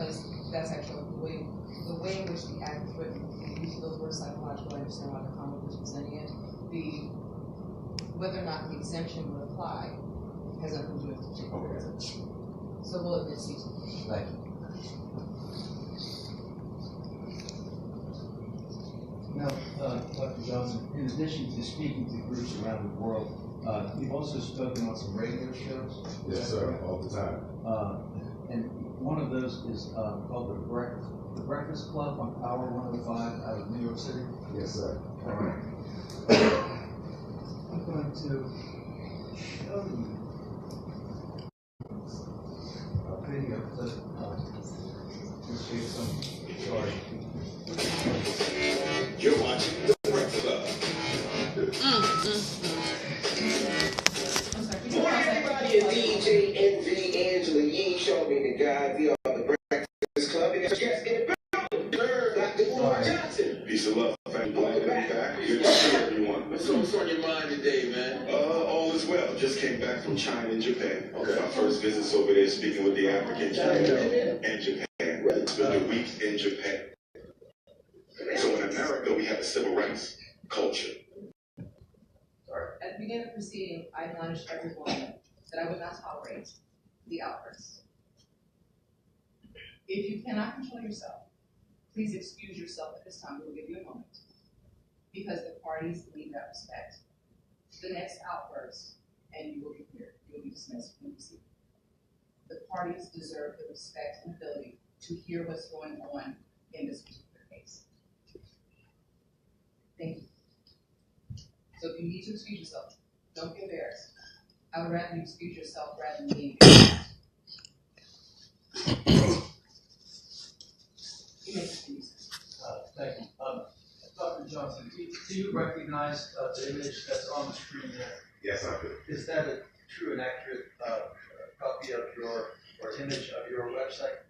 because that's actually the way in which the act is written. The use of those words psychological, I understand why the comment was presenting it. Whether or not the exemption would apply has nothing to do with the particular reason. So we'll admit C2. Thank you. Now, Dr. Johnson, in addition to speaking to groups around the world, you've also spoken on some radio shows. Yes, sir, all the time. And one of those is called the Breakfast Club on Power 105 out of New York City. Yes, sir. All right. I'm going to show you a video clip. Let's see some. Sorry. You're watching The Breakfast Club. Morning, everybody. It's DJ Envy, Angela Yee, showing me the guy. We are The Breakfast Club. And it's just in the building. Dr. Umar Johnson. Peace and love, family. Glad to be back. Good to see everyone. What's on your mind today, man? All is well. Just came back from China and Japan. Okay. My first visits over there, speaking with the African community and Japan. Spent a week in Japan. So in America, we have a civil rights culture. At the beginning of the proceeding, I admonished everyone that I would not tolerate the outbursts. If you cannot control yourself, please excuse yourself at this time. We will give you a moment, because the parties need that respect. The next outburst, and you will be here. You will be dismissed from the proceeding. The parties deserve the respect and ability to hear what's going on in this particular case. Thank you. So if you need to excuse yourself, don't be embarrassed. I would rather you excuse yourself rather than being embarrassed. You may continue. Thank you. Dr. Johnson, do you recognize the image that's on the screen there? Yes, I do. Is that a true and accurate copy of your, or image of your website?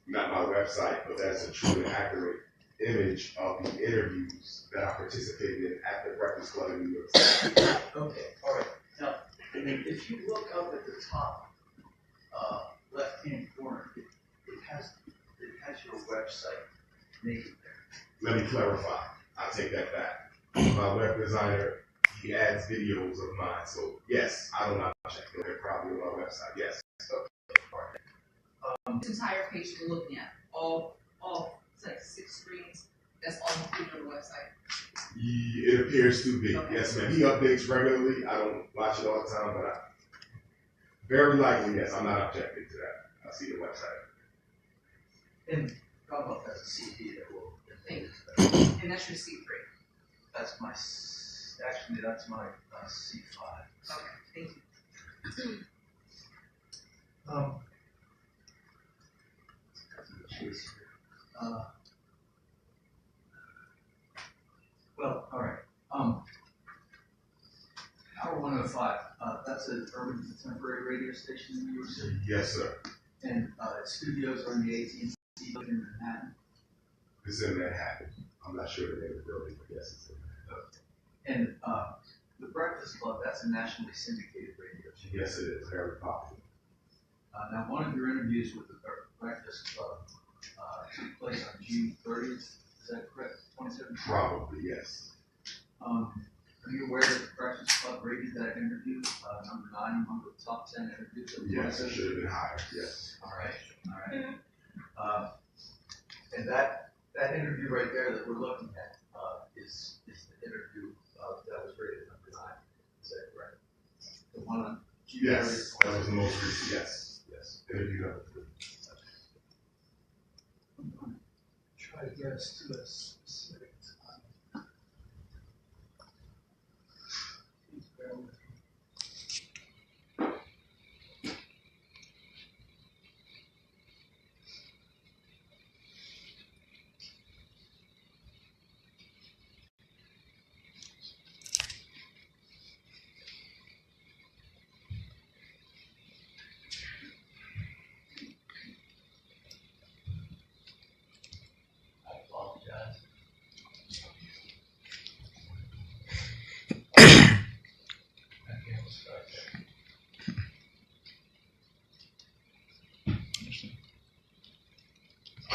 Not my website, but that's a true and accurate image of the interviews that I participated in at the Breakfast Club in New York City. Okay, all right. Now, if you look up at the top left-hand corner, it has your website name there. Let me clarify. I take that back. My web designer, he adds videos of mine, so yes, I don't know. They're probably on my website. Yes. Okay, all right. This entire page you're looking at, all it's like 6 screens. That's all included on the website. It appears to be. Okay. Yes, ma'am. He updates regularly. I don't watch it all the time, but very likely, yes. I'm not objecting to that. I see the website. And how about that's a CD that will. Thank you. And that's your C3. That's my C5. Okay, thank you. Well, all right. Power 105. That's an urban contemporary radio station in New York City. Yes, sir. And its studios are in the AT&T building in Manhattan. It's in Manhattan. I'm not sure the name of the building, but yes, it's in Manhattan. And the Breakfast Club, that's a nationally syndicated radio show. Yes, it is. Very popular. Now, one of your interviews with the Breakfast Club took place on June 30th. Is that correct? 2017? Probably, yes. Are you aware that the Breakfast Club rated that interview number 9 among the top 10 interviews? Yes, it should have been higher. Yes. All right. And that interview right there that we're looking at is the interview that was rated number 9. Is that correct? The one on June 30th? Yes, that was the most recent. Yes, yes. Interview number 3. I'm going to try to get us to a specific time. Please bear with me. I apologize.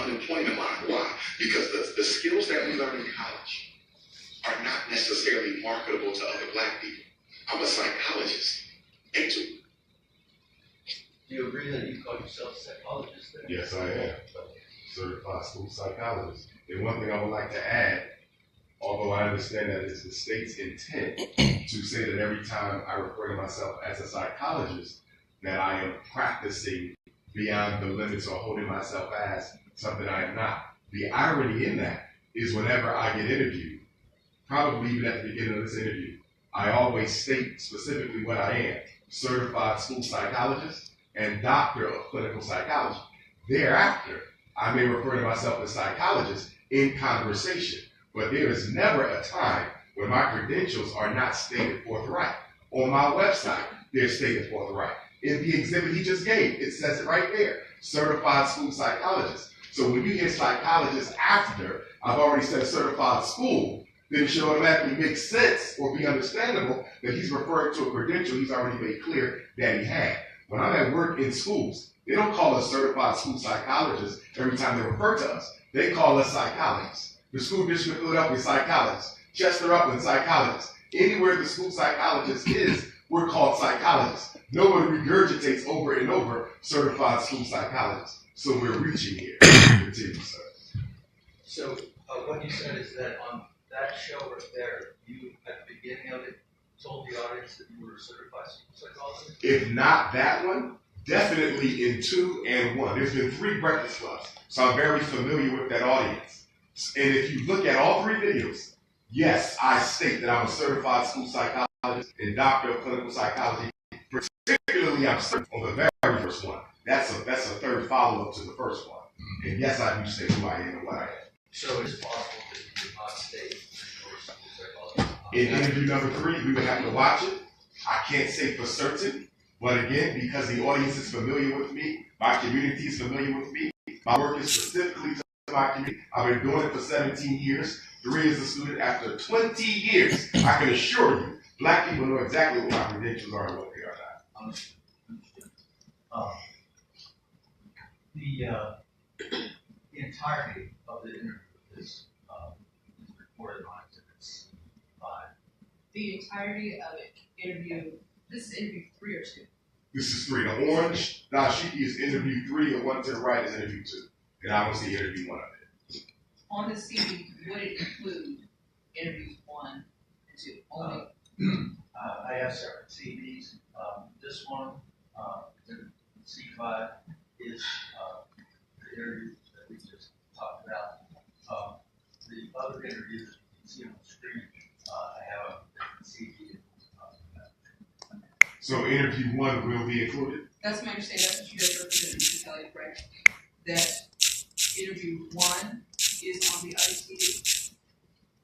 unemployment line. Why? Because the skills that we learn in college are not necessarily marketable to other black people. I'm a psychologist. Ain't you? Do you agree that you call yourself a psychologist then? Yes, I am. Certified school psychologist. And one thing I would like to add, although I understand that it's the state's intent to say that every time I refer to myself as a psychologist, that I am practicing beyond the limits or holding myself as something I am not. The irony in that is whenever I get interviewed, probably even at the beginning of this interview, I always state specifically what I am: certified school psychologist and doctor of clinical psychology. Thereafter, I may refer to myself as psychologist in conversation, but there is never a time when my credentials are not stated forthright. On my website, they're stated forthright. In the exhibit he just gave, it says it right there: certified school psychologist. So when you hear psychologist after I've already said certified school, then it should automatically make sense or be understandable that he's referring to a credential he's already made clear that he had. When I'm at work in schools, they don't call us certified school psychologists every time they refer to us. They call us psychologists. The school district of Philadelphia, psychologists. Chester Upland, psychologists. Anywhere the school psychologist is, we're called psychologists. Nobody regurgitates over and over certified school psychologists. So we're reaching here. Continue, sir. So what you said is that on that show right there, you, at the beginning of it, told the audience that you were a certified school psychologist? If not that one, definitely in 2 and 1. There's been 3 Breakfast Clubs, so I'm very familiar with that audience. And if you look at all 3 videos, yes, I state that I'm a certified school psychologist and doctor of clinical psychology. Particularly, I'm certified on the very first one. That's a third follow-up to the first one. And yes, I do say who I am and what I am. So it's possible that you did not state that you were a school psychologist. In interview number 3, we would have to watch it. I can't say for certain, but again, because the audience is familiar with me, my community is familiar with me, my work is specifically to my community. I've been doing it for 17 years, 3 as a student. After 20 years, I can assure you, black people know exactly what my credentials are and what they are not. Understood. The entirety of the interview is recorded on exhibits 5. The entirety of it, this is interview 3 or 2? This is 3. The orange dashiki is interview 3, the one to the right is interview 2. And I don't see interview 1 of it. On the CD, would it include interviews 1 and 2? Only. I have separate CDs. This one, C5, is the interview that we just talked about. The other interviews that you can see on the screen, I have a different CD. So interview 1 will be included? That's my understanding. That's what you guys represented, Mr. Kelly, correct? That interview 1 is on the other CD?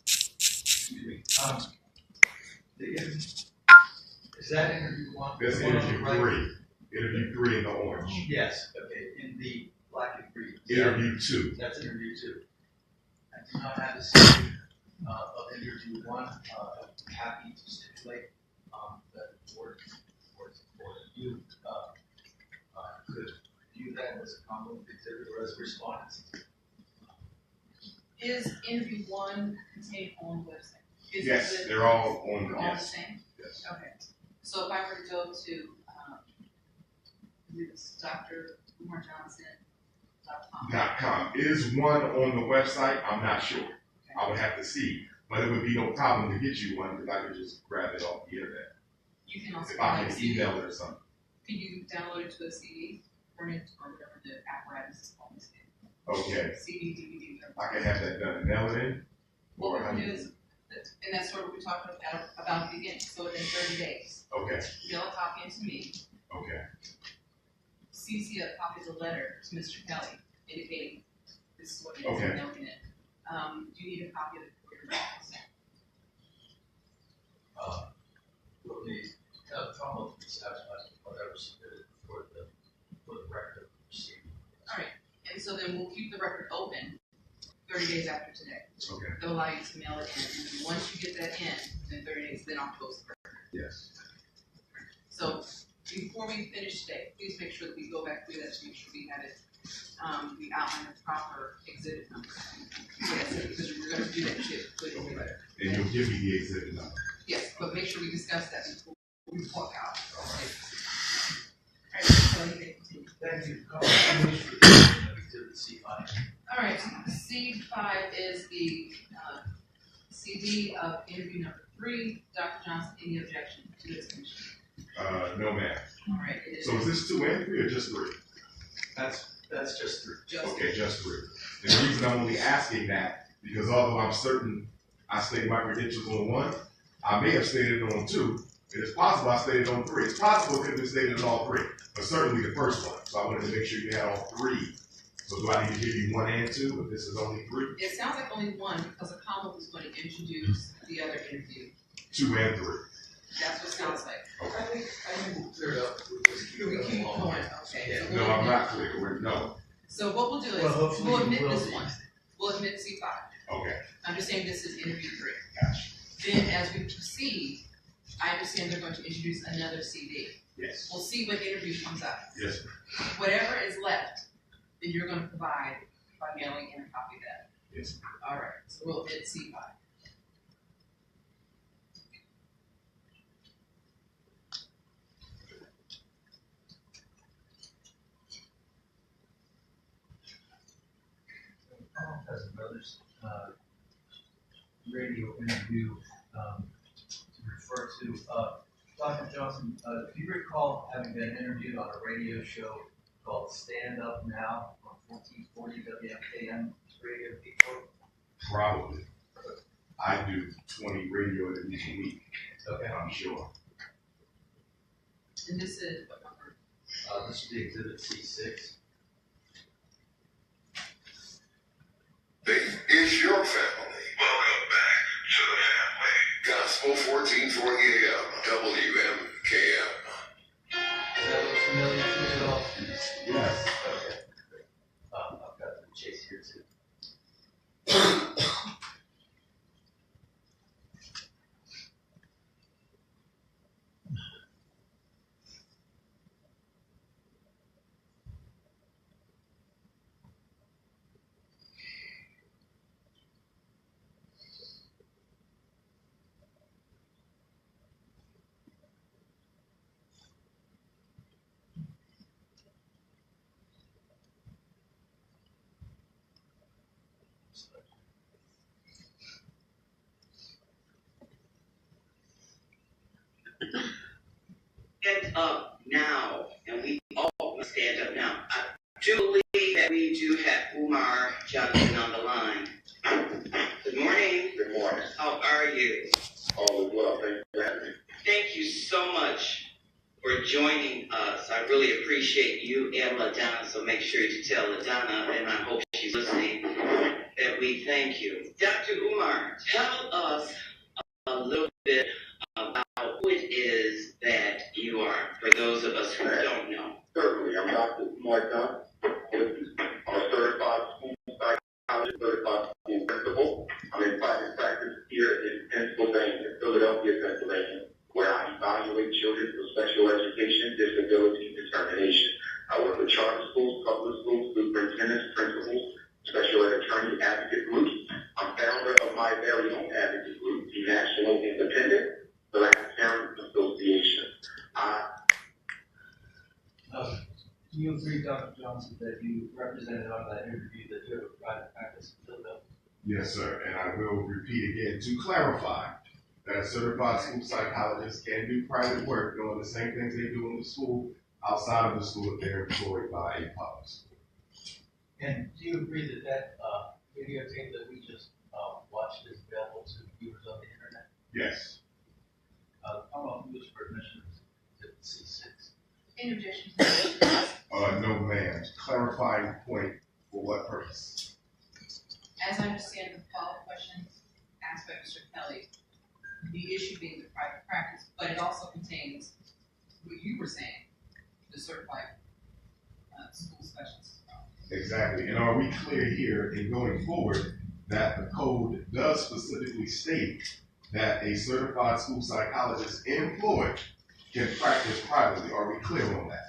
Excuse me. Is that interview 1? That's interview 3. Interview 3 in the orange. Yes. Okay. In the black and green. Interview 2. That's interview 2. I do not have the CD of interview 1. I'm happy to stipulate that the board or you could view that as a combo exhibit or as a response. Is interview 1 contained on the website? Yes, they're all on the yes. same? Yes. Okay. So if I were to go to Dr. Umar .com. Is one on the website? I'm not sure. Okay. I would have to see. But it would be no problem to get you one because I could just grab it off the internet. You can also if I can email it or something. Can you download it to a CD, burn it, or whatever the apparatus is called? Okay. CD, DVD, whatever. I can have that done and mail it in. What we can do is, and that's sort of what we talked about at the beginning. So within 30 days, Okay. mail a copy into me. Okay. CC a copy of the letter to Mr. Kelly indicating this is what it is Okay. and mailing it. Do you need a copy of it for your records? Will the trauma be satisfied with whatever submitted for the record of the proceeding? All right. And so then we'll keep the record open 30 days after today. Okay. They'll allow you to mail it in. And once you get that in 30 days, then I'll close the record. Yes. So before we finish today, please make sure that we go back through that to make sure we have it we outline the proper exhibit number. Yes, because we're gonna do that, shit, put it in the letter. And you'll give me the exhibit number. Yes, but make sure we discuss that before we walk out. Alright, so you can continue. Thank you. Exhibit C5. Alright, C5 is the, CD of interview number 3. Dr. Johnson, any objection to this commission? No, ma'am. Alright, it is. So is this 2 and 3 or just 3? That's just 3. Just Okay, just 3. And the reason I'm only asking that, because although I'm certain I stated my credentials on 1, I may have stated it on 2. It is possible I stated it on 3. It's possible it could have been stated on all 3, but certainly the first one. So I wanted to make sure you had all 3. So do I need to give you 1 and 2, but this is only 3? It sounds like only 1 because a comma was going to introduce the other interview. 2 and 3. That's what it sounds like. I think we'll clear it up. We'll just keep We it keep along. going, okay. So No, I'm not clear. No. So what we'll do is, Well, hopefully we'll you admit will this be. one. We'll admit C5. Okay. I'm just saying this is interview 3. Gotcha. Then as we proceed, I understand they're going to introduce another CD. Yes. We'll see what interview comes up. Yes, ma'am. Whatever is left, then you're going to provide by mailing in a copy of that. Yes, ma'am. All right, so we'll admit C5. As another radio interview to refer to. Dr. Johnson, do you recall having been interviewed on a radio show called Stand Up Now on 1440 WFKM radio people? Probably. I do 20 radio interviews a week. Okay. I'm sure. And this is what number? This will be exhibit C6. This is your family. Welcome back to the family. Gospel 1440 AM, WMKM. Does that look familiar to you at all? Yes. Okay. I've got the chase here too. Stand up now, and we all must stand up now. I do believe that we do have Umar Johnson on the line. Good morning. Good morning. How are you? All is well. Thank you for having me. Thank you so much for joining us. I really appreciate you and LaDonna, so make sure you tell LaDonna, and I hope she's listening, that we thank you. Dr. Umar, tell us a little bit about who it is that you are, for those of us who don't know. Certainly, I'm Dr. Umar Johnson. I'm a certified school psychologist, certified school principal. I'm in private practice here in Pennsylvania, Philadelphia, Pennsylvania, where I evaluate children for special education, disability, determination. I work with charter schools, public schools, superintendents, principals, special ed attorney advocate groups. I'm founder of my very own advocate group, the National Independent Black Parent Association. Do you agree, Dr. Johnson, that you represented on that interview that you have a private practice in Philadelphia? Yes, sir. And I will repeat again to clarify that a certified school psychologist can do private work doing the same things they do in the school, outside of the school if they're employed by a public school. And do you agree that that videotape that we just watched is available to viewers on the internet? Yes. How about who's for admission to C6? Any objections? No, ma'am. Clarifying point for what purpose? As I understand the follow-up questions asked by Mr. Kelly, the issue being the private practice, but it also contains what you were saying, the certified school specialist. Exactly. And are we clear here in going forward that the code does specifically state that a certified school psychologist employed can practice privately? Are we clear on that?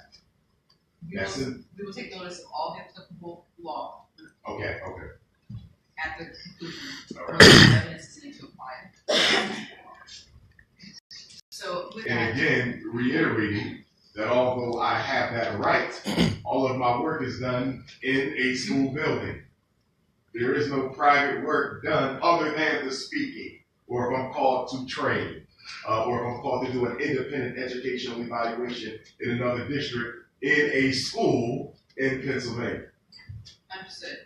We will take notice of all the applicable applicable law Okay. at the conclusion All of right. the evidence is needed to apply it. So with that, And again, reiterating that although I have that right, all of my work is done in a school building. There is no private work done other than the speaking, or if I'm called to train, or if I'm called to do an independent educational evaluation in another district in a school in Pennsylvania. understood.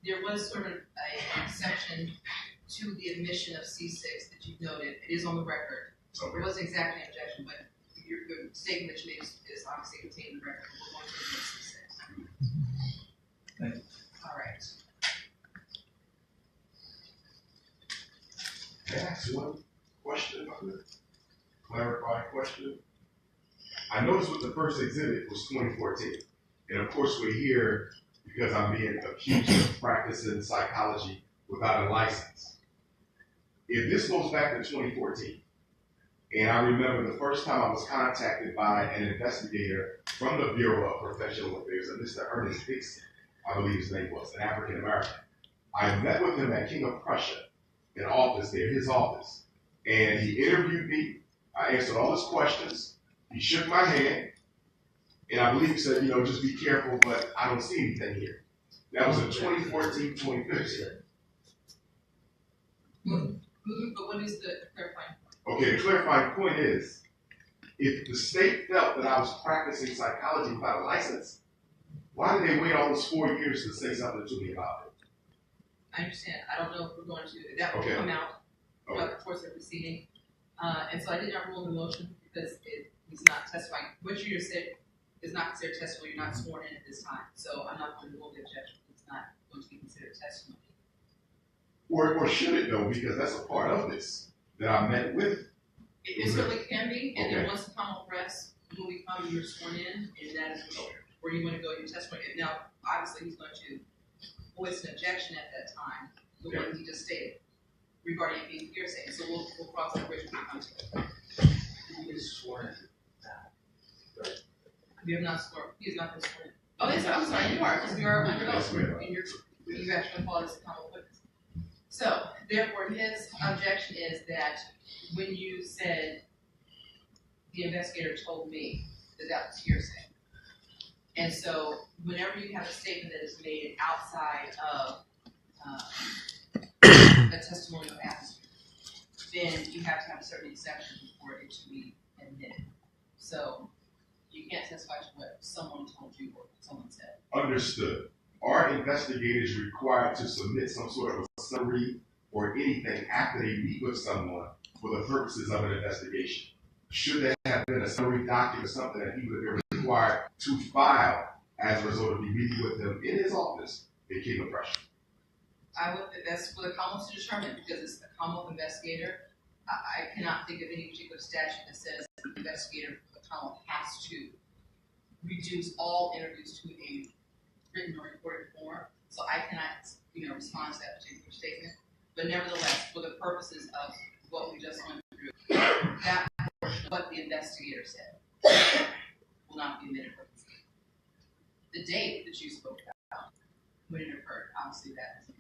There was sort of an exception to the admission of C6 that you've noted. It is on the record. Okay. It wasn't exactly an objection, but your statement that you made is obviously contained in the record. We're going to admit C6. Thank you. All right. Can I ask one question about the clarifying question? I noticed what the first exhibit was 2014. And of course we're here because I'm being accused of practicing psychology without a license. If this goes back to 2014, and I remember the first time I was contacted by an investigator from the Bureau of Professional Affairs, Mr. Ernest Dixon, I believe his name was, an African American. I met with him at King of Prussia, in office there, his office, and he interviewed me. I answered all his questions. He shook my hand, and I believe he said, just be careful, but I don't see anything here. That was in 2014, 2015. But what is the clarifying point? Okay, the clarifying point is, if the state felt that I was practicing psychology without a license, why did they wait all those 4 years to say something to me about it? I understand. I don't know if we're going to, that will Okay. come out Okay. throughout the course of the proceeding. And so I did not rule the motion because he's not testifying. What you just said is not considered testimony. You're not sworn in at this time. So I'm not going to rule the objection. It's not going to be considered testimony. Or should it though, because that's a part of this that I met with. It certainly can be. And then Okay. once the Commonwealth rests, when we come, you're sworn in, and that is where you want to go your testimony. Now, obviously, he's going to voice an objection at that time, the one he just stated, regarding it being hearsay. So we'll cross that bridge when we come to it. He is sworn in. We have not sworn. He has not been sworn in. Oh, yes, I'm sorry, you are, because we are under Yes, oath, we are. and you actually call this a common witness. So, therefore, his objection is that when you said the investigator told me that was hearsay. And so, whenever you have a statement that is made outside of a testimonial atmosphere, then you have to have a certain exception for it to be admitted. So, you can't testify to what someone told you or what someone said. Understood. Are investigators required to submit some sort of a summary or anything after they meet with someone for the purposes of an investigation? Should there have been a summary document or something that he would have been required to file as a result of me meeting with him in his office in King of Prussia? That's for the Commonwealth to determine, because it's the Commonwealth investigator. I cannot think of any particular statute that says the investigator for the Commonwealth has to reduce all interviews to a written or recorded form. So I cannot, respond to that particular statement. But nevertheless, for the purposes of what we just went through, that portion of what the investigator said will not be admitted for this case. The date that you spoke about, when it occurred, obviously that is a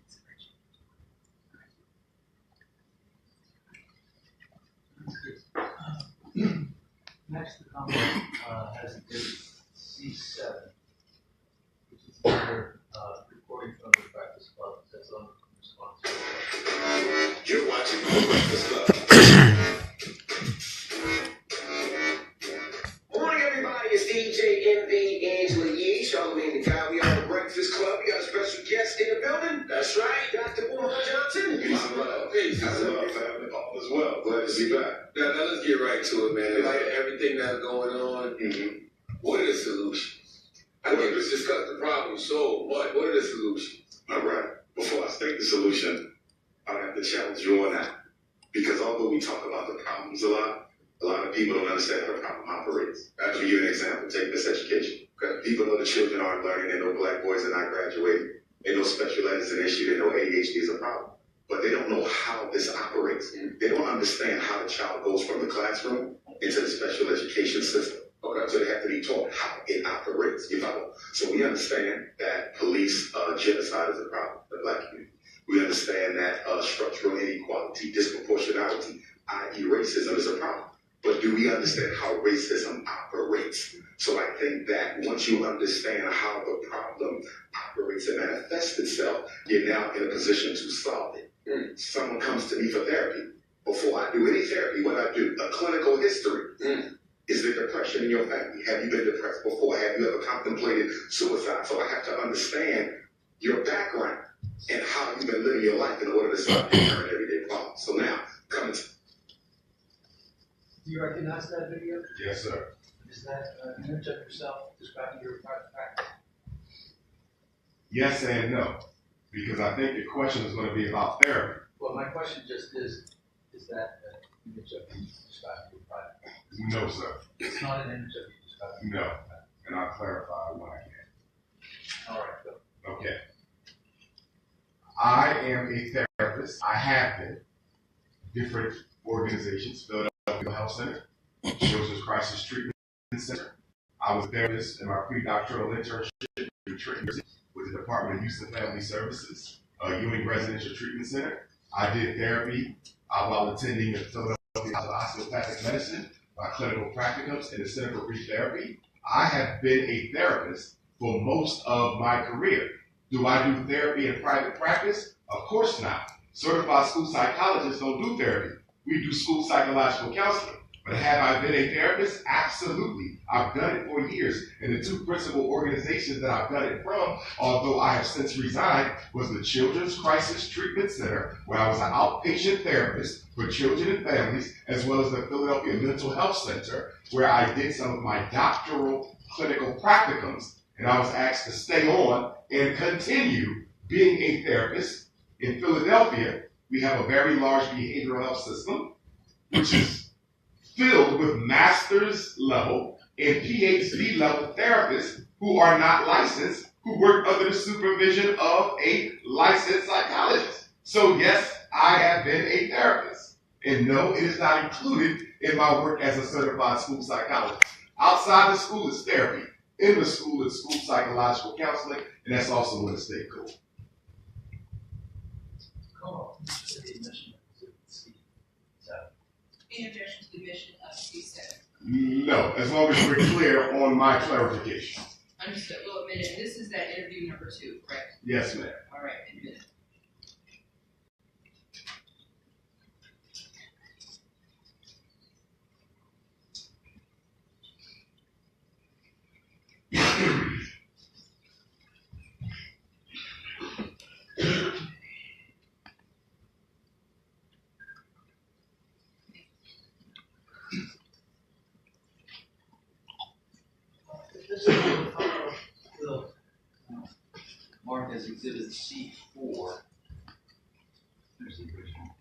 consideration. Next, the Commonwealth has exhibit C7, which is another recording from the Breakfast Club that's on responsibility. You're watching The Breakfast Club. Morning, everybody. It's DJ MV Angela Yee, Charlamagne the Guy. We are The Breakfast Club. We got a special guest in the building. That's right, Dr. Umar Johnson. Peace and love. Peace and love, family. All is well. Glad to be back. Now let's get right to it, man. Like everything that's going on, what are the solutions? I think let's discuss the problem solved. What are the solutions? All right. Before I state the solution, I have to challenge you on that. Because although we talk about the problems a lot of people don't understand how the problem operates. I'll give you an example. Take this education. Okay. People know the children aren't learning. They know black boys are not graduating. They know special ed is an issue. They know ADHD is a problem. But they don't know how this operates. They don't understand how the child goes from the classroom into the special education system. Okay, so they have to be taught how it operates, you follow? So we understand that police genocide is a problem in the black community. We understand that structural inequality, disproportionality, i.e. racism is a problem. But do we understand how racism operates? So I think that once you understand how the problem operates and manifests itself, you're now in a position to solve it. Someone comes to me for therapy. Before I do any therapy, what I do, a clinical history. Is there depression in your family? Have you been depressed before? Have you ever contemplated suicide? So I have to understand your background and how you've been living your life in order to solve your current everyday problems. So now, coming to... Do you recognize that video? Yes, sir. Is that an image of yourself describing your private practice? Yes and no, because I think the question is going to be about therapy. Well, my question just is that an image of you describing your private practice? No, sir. It's not an image of you describing your No. private practice. And I'll clarify when I can. All right, go. Okay. I am a therapist. I have been. Different organizations, Philadelphia Health Center, Children's Crisis Treatment Center. I was a therapist in my pre-doctoral internship in Trenton with the Department of Youth and Family Services, Ewing Residential Treatment Center. I did therapy while attending the Philadelphia Osteopathic Medicine, my clinical practicums in the Center for Brief Therapy. I have been a therapist for most of my career. Do I do therapy in private practice? Of course not. Certified school psychologists don't do therapy. We do school psychological counseling. But have I been a therapist? Absolutely. I've done it for years. And the two principal organizations that I've done it from, although I have since resigned, was the Children's Crisis Treatment Center, where I was an outpatient therapist for children and families, as well as the Philadelphia Mental Health Center, where I did some of my doctoral clinical practicums. And I was asked to stay on and continue being a therapist. In Philadelphia, we have a very large behavioral health system, which is filled with master's level and PhD level therapists who are not licensed, who work under the supervision of a licensed psychologist. So yes, I have been a therapist. And no, it is not included in my work as a certified school psychologist. Outside the school is therapy. In the school is school psychological counseling, and that's also in the state code. Interjection to the mission of C7. No, as long as we're clear on my clarification. Understood. Well, admit it. This is that interview number 2, correct? Yes, ma'am. All right, admit it. This will mark as Exhibit C4. There's the original.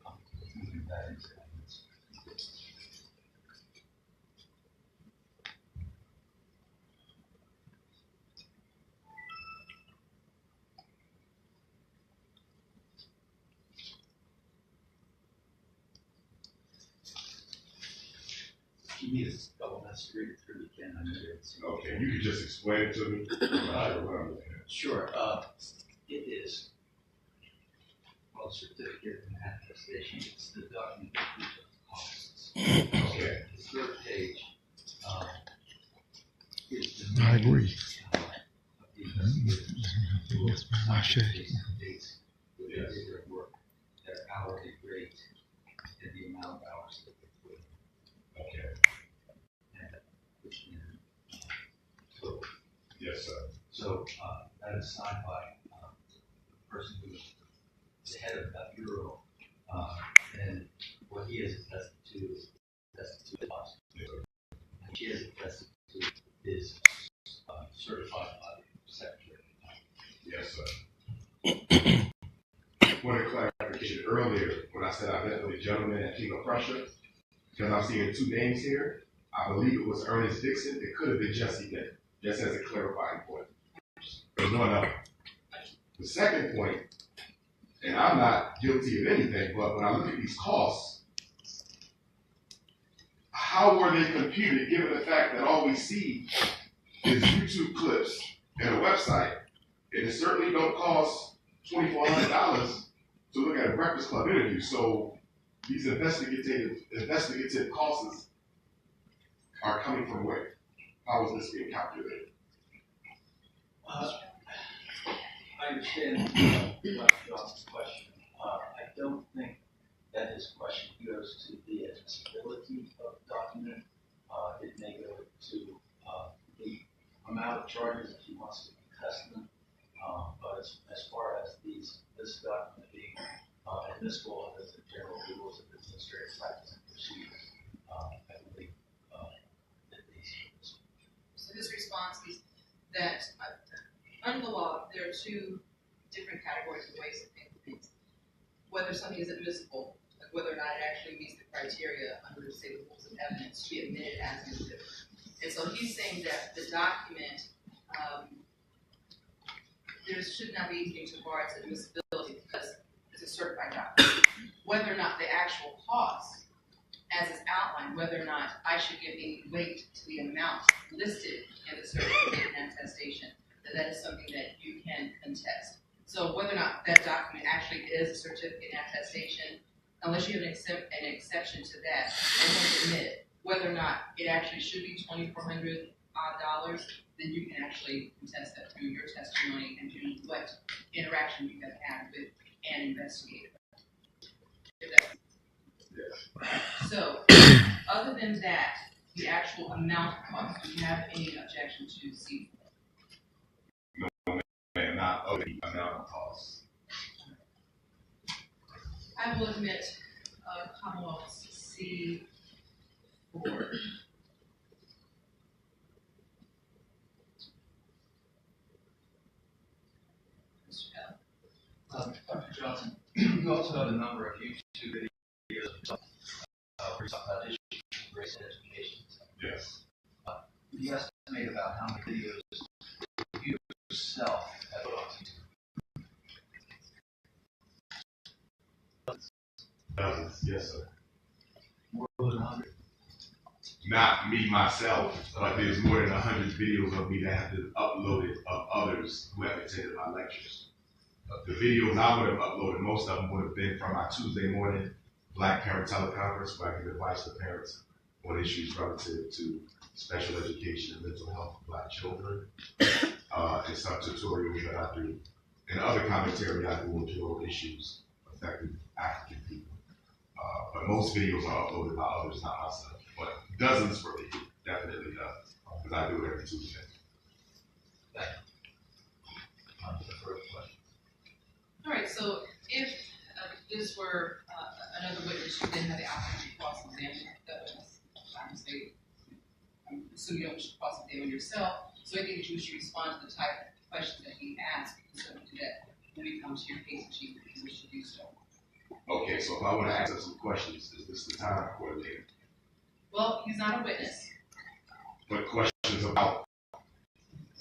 You need to double that read it through again. I know it's Okay, you could just explain it to me. I don't know. Sure. It is. Well, certificate of manifestation. It's the document that proves the costs. Okay. The third page is the I agree. Dates My shade. with their work, their hourly rate, and the amount of hours that they put in. Okay. And which in total. Yes, sir. So that is signed by the person who is the head of that bureau, and what he has attested to is attested to us. And she has attested to is certified by the secretary. Yes, sir. Point of clarification earlier when I said I met with a gentleman at King of Prussia, because I'm seeing two names here. I believe it was Ernest Dixon. It could have been Jesse Bennett, just as a clarifying point. There's one other. The second point, and I'm not guilty of anything, but when I look at these costs, how how were they computed, given the fact that all we see is YouTube clips and a website, and it certainly don't cost $2,400 to look at a Breakfast Club interview. So these investigative costs are coming from where? How is this being calculated? I understand Dr. Johnson's question. I don't think that his question goes to the admissibility of the document. It may go to the amount of charges if he wants to contest them. But as far as this document being admissible under the general rules of administrative practice and procedures, I believe that these. So his response is that under the law, there are two different categories of ways to think of things. Whether something is admissible, like whether or not it actually meets the criteria under, say, the rules of evidence to be admitted as an exhibit. And so he's saying that the document, there should not be anything to bar its admissibility because it's a certified document. Whether or not the actual cost, as is outlined, whether or not I should give any weight to the amount listed in the certificate and attestation, that is something that you can contest. So whether or not that document actually is a certificate and attestation, unless you have an exception to that, and want to admit it, whether or not it actually should be $2,400 odd, then you can actually contest that through your testimony and through what interaction you have had with an investigator. So, other than that, the actual amount of cost, do you have any objection to C4? And not of the amount of costs. I will admit Commonwealth's C4. Mr. Bell? Dr. Johnson, you also have a number of YouTube videos of district race and education. Yes. Can you estimate about how many videos you yourself have put on YouTube? Dozens, yes, sir. More than 100? Not me, myself, but there's more than 100 videos of me that have been uploaded of others who have attended my lectures. The videos I would have uploaded, most of them would have been from my Tuesday morning Black Parent Teleconference, where I give advice to parents on issues relative to special education and mental health of Black children, and some tutorials that I do, and other commentary I do on general issues affecting African people. But most videos are uploaded by others, not myself. But dozens for me, definitely dozens, because I do it every Tuesday. Thank you. The first question. All right, so if this were another witness, you didn't have the opportunity to cross-examine that witness. Obviously, I'm assuming you don't wish to cross-examine yourself, so I think you should respond to the type of questions that he asked, because so do that when we come to your case in chief, if you wish to do so. Okay, so if I want to ask him some questions, is this the time coordinator? Well, he's not a witness. But questions about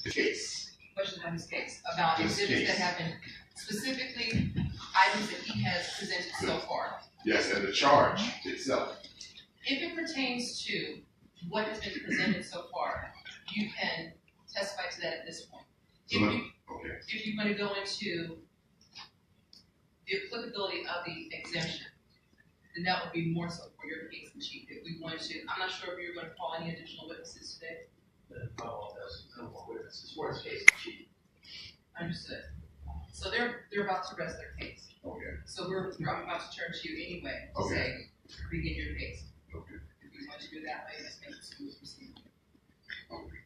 the case. Questions about his case, about This exhibits case. that have been specifically items that he has presented so far. Yes, and the charge itself. If it pertains to what has been presented so far, you can testify to that at this point. So okay. If you want to go into the applicability of the exemption, then that would be more so for your case in chief. If we wanted to, I'm not sure if you're going to call any additional witnesses today. No more witnesses. Where's case in chief? Understood. So they're about to rest their case. Okay. So I'm about to turn to you anyway to Okay. say, begin your case. Okay. If you want to do that way, let's make the smooth procedure. Okay.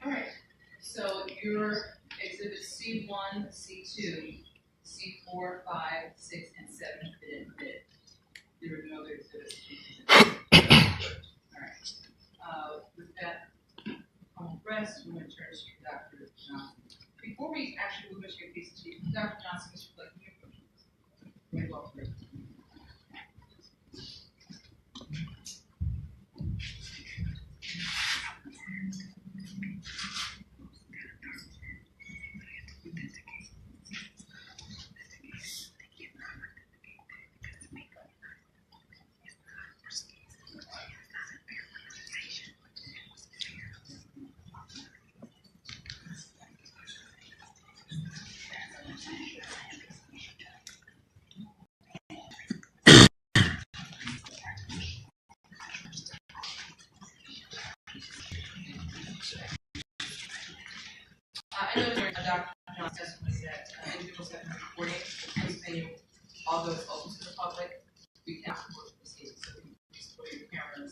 All right. So your exhibits C1, C2, C4, 5, 6, and 7 have been admitted. There were no other exhibits. All right. With that on rest, we're going to turn to Dr. Johnson. Before we actually move into your case, Dr. Johnson, Mr. Blake, can you approach this? Very well, please. Dr. John's testimony that individuals have been reporting